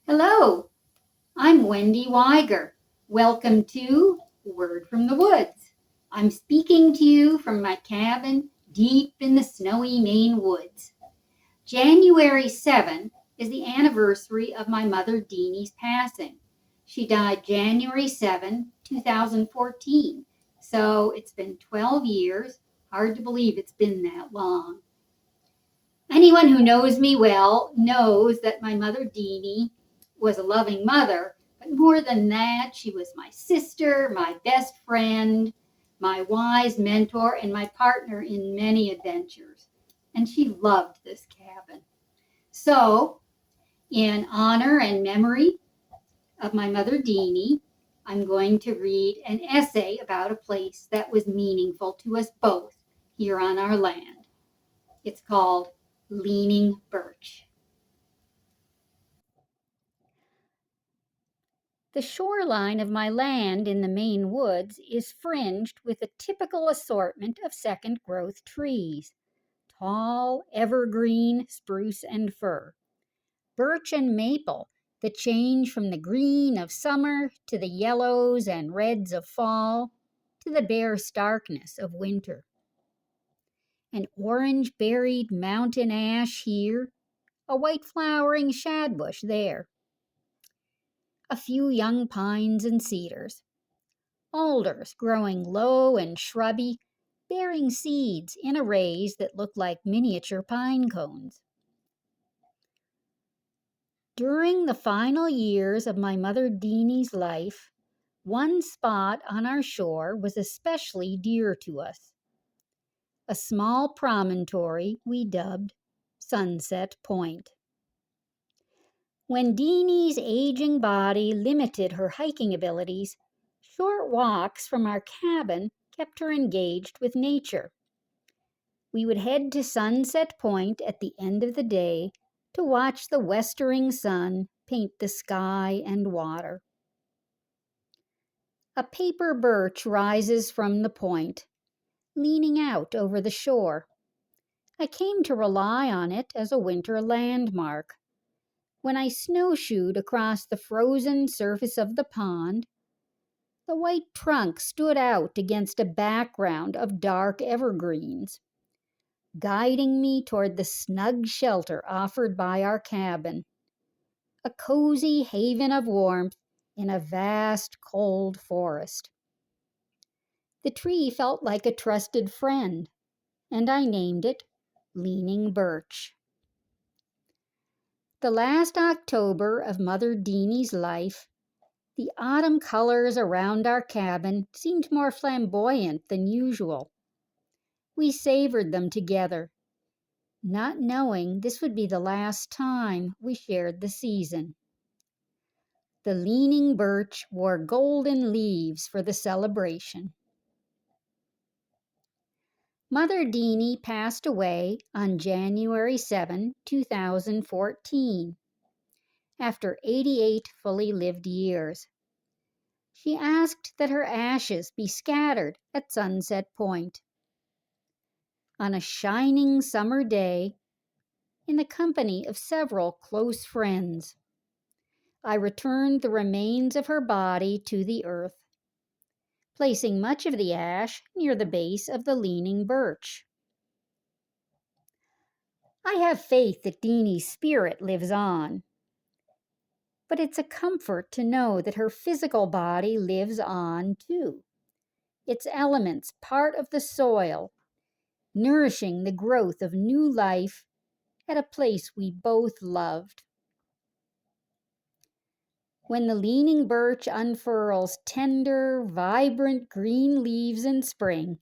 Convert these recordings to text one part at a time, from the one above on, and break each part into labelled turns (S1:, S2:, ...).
S1: Hello, I'm Wendy Weiger. Welcome to Word from the Woods. I'm speaking to you from my cabin deep in the snowy Maine woods. January 7 is the anniversary of my mother Deanie's passing. She died January 7, 2014. So it's been 12 years. Hard to believe it's been that long. Anyone who knows me well knows that my mother Deanie was a loving mother, but more than that, she was my sister, my best friend, my wise mentor, and my partner in many adventures. And she loved this cabin. So, in honor and memory of my mother Deanie, I'm going to read an essay about a place that was meaningful to us both here on our land. It's called Leaning Birch. The shoreline of my land in the Maine woods is fringed with a typical assortment of second growth trees: tall, evergreen, spruce, and fir, birch and maple that change from the green of summer to the yellows and reds of fall to the bare starkness of winter. An orange berried mountain ash here, a white flowering shadbush there, a few young pines and cedars, alders growing low and shrubby, bearing seeds in arrays that look like miniature pine cones. During the final years of my mother Deanie's life, one spot on our shore was especially dear to us. A small promontory we dubbed Sunset Point. When Deanie's aging body limited her hiking abilities, short walks from our cabin kept her engaged with nature. We would head to Sunset Point at the end of the day to watch the westering sun paint the sky and water. A paper birch rises from the point, leaning out over the shore. I came to rely on it as a winter landmark. When I snowshoed across the frozen surface of the pond, the white trunk stood out against a background of dark evergreens, guiding me toward the snug shelter offered by our cabin, a cozy haven of warmth in a vast, cold forest. The tree felt like a trusted friend, and I named it Leaning Birch. The last October of Mother Deanie's life, the autumn colors around our cabin seemed more flamboyant than usual. We savored them together, not knowing this would be the last time we shared the season. The leaning birch wore golden leaves for the celebration. Mother Deanie passed away on January 7, 2014, after 88 fully lived years. She asked that her ashes be scattered at Sunset Point. On a shining summer day, in the company of several close friends, I returned the remains of her body to the earth, placing much of the ash near the base of the leaning birch. I have faith that Deanie's spirit lives on, but it's a comfort to know that her physical body lives on too, its elements part of the soil, nourishing the growth of new life at a place we both loved. When the leaning birch unfurls tender, vibrant green leaves in spring,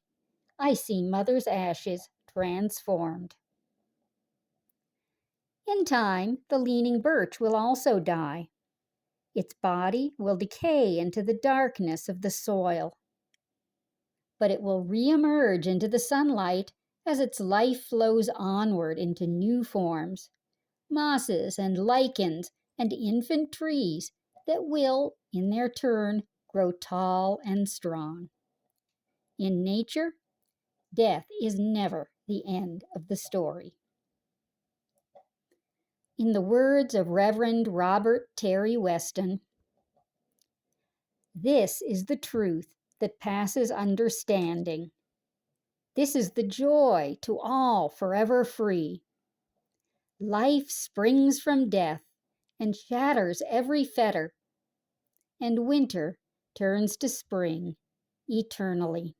S1: I see Mother's ashes transformed. In time, the leaning birch will also die. Its body will decay into the darkness of the soil, but it will reemerge into the sunlight as its life flows onward into new forms, mosses and lichens and infant trees that will, in their turn, grow tall and strong. In nature, death is never the end of the story. In the words of Reverend Robert Terry Weston, "This is the truth that passes understanding. This is the joy to all forever free. Life springs from death and shatters every fetter, and winter turns to spring eternally."